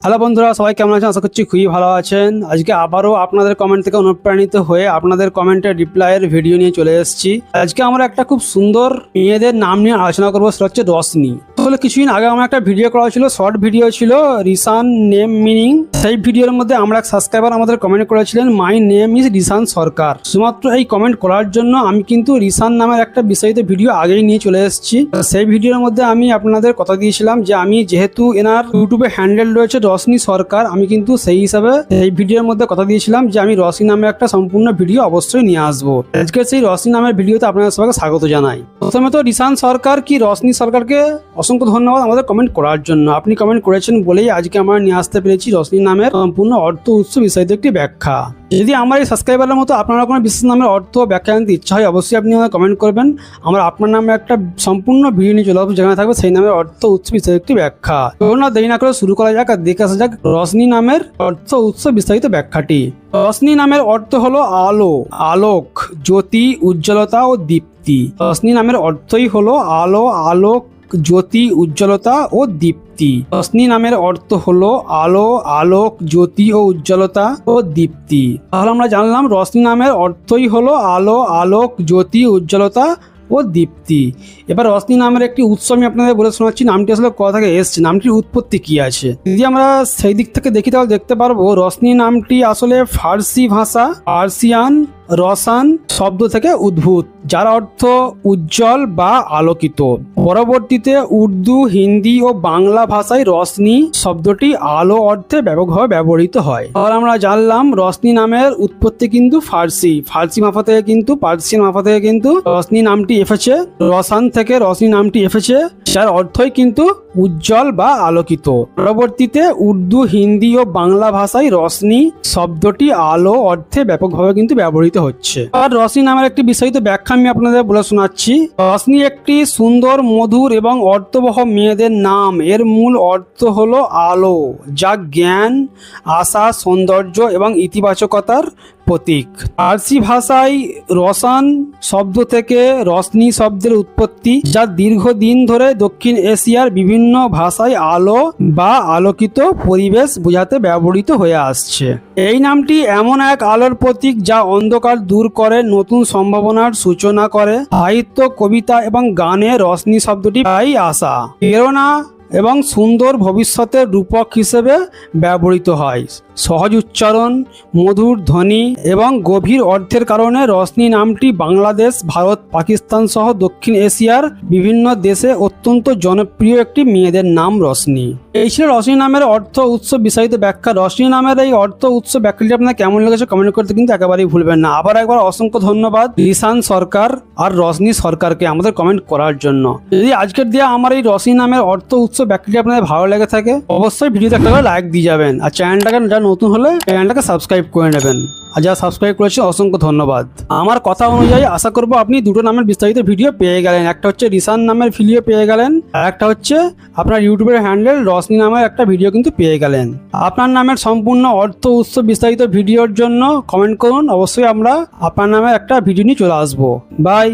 Hello বন্ধুরা, সবাই কেমন আছেন? আশা করছি খুবই ভালো আছেন। আজকে আবারও আপনাদের কমেন্ট থেকে অনুপ্রাণিত হয়ে আপনাদের কমেন্টের রিপ্লাইয়ের ভিডিও নিয়ে চলে এসেছি। আজকে আমরা একটা খুব সুন্দর মেয়েদের নাম নিয়ে আলোচনা করবো, সেটা হচ্ছে রশনি। আসলে কিছুদিন আগে আমার একটা ভিডিও করা ছিল, শর্ট ভিডিও ছিল, রিসান নেম মিনিং। সেই ভিডিওর মধ্যে আমরা এক সাবস্ক্রাইবার আমাদের কমেন্ট করেছিলেন, মাই নেম ইজ রিসান সরকার। শুধুমাত্র এই কমেন্ট করার জন্য আমি কিন্তু রিসান নামের একটা বিস্তারিত ভিডিও আগেই নিয়ে চলে এসেছি। সেই ভিডিওর মধ্যে আমি আপনাদের কথা দিয়েছিলাম যে আমি যেহেতু এনার ইউটিউবে হ্যান্ডেল রয়েছে রশনি সরকার, আমি কিন্তু সেই হিসাবে এই ভিডিওর মধ্যে কথা দিয়েছিলাম যে আমি রশনি নামে একটা সম্পূর্ণ ভিডিও অবশ্যই নিয়ে আসবো। আজকে সেই রশনি নামের ভিডিওতে আপনাদের সবাইকে স্বাগত জানাই। প্রথমে তো রিসান সরকার কি রশনি সরকারকে অসংখ্য ধন্যবাদ আমাদের কমেন্ট করার জন্য। আপনি কমেন্ট করেছেন বলেই আজকে আমরা নিয়ে আসতে পেরেছি রশনি নামের সম্পূর্ণ অর্থ উৎস বিস্তারিত একটি ব্যাখ্যা। যদি আমার এই সাবস্ক্রাইবারের মতো আপনারা কোনো বিশেষ নামের অর্থ ব্যাখ্যা জানতে ইচ্ছা হয়, অবশ্যই আপনি আমাকে কমেন্ট করবেন। আমরা আপনার নামে একটা সম্পূর্ণ ভিডিও নিয়ে চলে আসবো, যেখানে থাকবে সেই নামের অর্থ উৎস বিস্তারিত একটি ব্যাখ্যা। না দেরি না করে শুরু করা যাক আর দেখে আসা যাক রশনি নামের অর্থ উৎস বিস্তারিত ব্যাখ্যাটি। রশনি নামের অর্থ হলো আলো, আলোক, জ্যোতি, উজ্জ্বলতা ও দীপ্তি। রশনি নামের অর্থই হলো আলো, আলোক, জ্যোতি, উজ্জ্বলতা ও দীপ্তি। রশনি নামের অর্থ হলো আলো, আলোক, জ্যোতি ও উজ্জ্বলতা ও দীপ্তি। তাহলে আমরা জানলাম রশনি নামের অর্থই হলো আলো, আলোক, জ্যোতি, উজ্জ্বলতা ও দীপ্তি। এবার রশনি নামের একটি উৎস আমি আপনাদের বলে শোনাচ্ছি, নামটি আসলে কোথা থেকে এসছে, নামটির উৎপত্তি কি আছে। যদি আমরা সেই দিক থেকে দেখি তাহলে দেখতে পারবো রশনি নামটি আসলে ফার্সি ভাষা পার্সিয়ান রসান শব্দ থেকে উদ্ভূত, যার অর্থ উজ্জ্বল বা আলোকিত। পরবর্তীতে উর্দু, হিন্দি ও বাংলা ভাষায় রশনি শব্দটি আলো অর্থে ব্যাপকভাবে ব্যবহৃত হয়। আর আমরা জানলাম রশনি নামের উৎপত্তি কিন্তু ফার্সি ভাষা থেকে কিন্তু পার্সিয়ান ভাষা থেকে কিন্তু রশনি নামটি এসেছে। রসান থেকে রশনি নামটি এসেছে, যার অর্থই কিন্তু উজ্জ্বল বা আলোকিত। পরবর্তীতে উর্দু, হিন্দি ও বাংলা ভাষায় রশনি শব্দটি আলো অর্থে ব্যাপকভাবে কিন্তু ব্যবহৃত হচ্ছে। আর রশনি নামের একটি বিস্তারিত ব্যাখ্যা আমি আপনাদের বলে শোনাচ্ছি। রশনি একটি সুন্দর, মধুর এবং অর্থবহ মেয়েদের নাম। এর মূল অর্থ হলো আলো, যা জ্ঞান, আশা, সৌন্দর্য এবং ইতিবাচকতার প্রতীক। ফার্সি ভাষায় রসান শব্দ থেকে রশনি শব্দের উৎপত্তি, যা দীর্ঘদিন ধরে দক্ষিণ এশিয়ার বিভিন্ন ভাষায় আলো বা আলোকিত পরিবেশ বোঝাতে ব্যবহৃত হয়ে আসছে। এই নামটি এমন এক আলোর প্রতীক যা অন্ধকার দূর করে নতুন সম্ভাবনার সূচনা করে। সাহিত্য, কবিতা এবং গানে রশনি শব্দটি প্রায়ই আশা, প্রেরণা এবং সুন্দর ভবিষ্যতের রূপক হিসেবে ব্যবহৃত হয়। সহজ উচ্চারণ, মধুর ধ্বনি এবং গভীর অর্থের কারণে রশনি নামটি বাংলাদেশ, ভারত, পাকিস্তান সহ দক্ষিণ এশিয়ার বিভিন্ন দেশে অত্যন্ত জনপ্রিয় একটি মেয়েদের নাম রশনি। এই ছিল রশনি নামের অর্থ উৎস বিস্তারিত ব্যাখ্যা। রশনি নামের এই অর্থ উৎস ব্যাখ্যাটি আপনার কেমন লেগেছে কমেন্ট করতে কিন্তু একেবারেই ভুলবেন না। আবার একবার অসংখ্য ধন্যবাদ রিসান সরকার আর রশনি সরকারকে আমাদের কমেন্ট করার জন্য। যদি আজকের দেওয়া আমার এই রশনি নামের অর্থ উৎস ব্যাখ্যাটি আপনাদের ভালো লেগে থাকে, অবশ্যই ভিডিওতে একটা করে লাইক দিয়ে যাবেন আর চ্যানেলটাকে নতুন হলে চ্যানেলটাকে সাবস্ক্রাইব করে নেবেন। আর যারা সাবস্ক্রাইব করেছে অসংখ্য ধন্যবাদ। আমার কথা অনুযায়ী আশা করবো আপনি দুটো নামের বিস্তারিত ভিডিও পেয়ে গেলেন। একটা হচ্ছে রিসান নামের ভিডিও পেয়ে গেলেন, আর একটা হচ্ছে আপনার ইউটিউবের হ্যান্ডেল রশনি নামের একটা ভিডিও কিন্তু পেয়ে গেলেন। আপনার নামের সম্পূর্ণ অর্থ উৎস বিস্তারিত ভিডিওর জন্য কমেন্ট করুন, অবশ্যই আমরা আপনার নামে একটা ভিডিও নিয়ে চলে আসবো। বাই।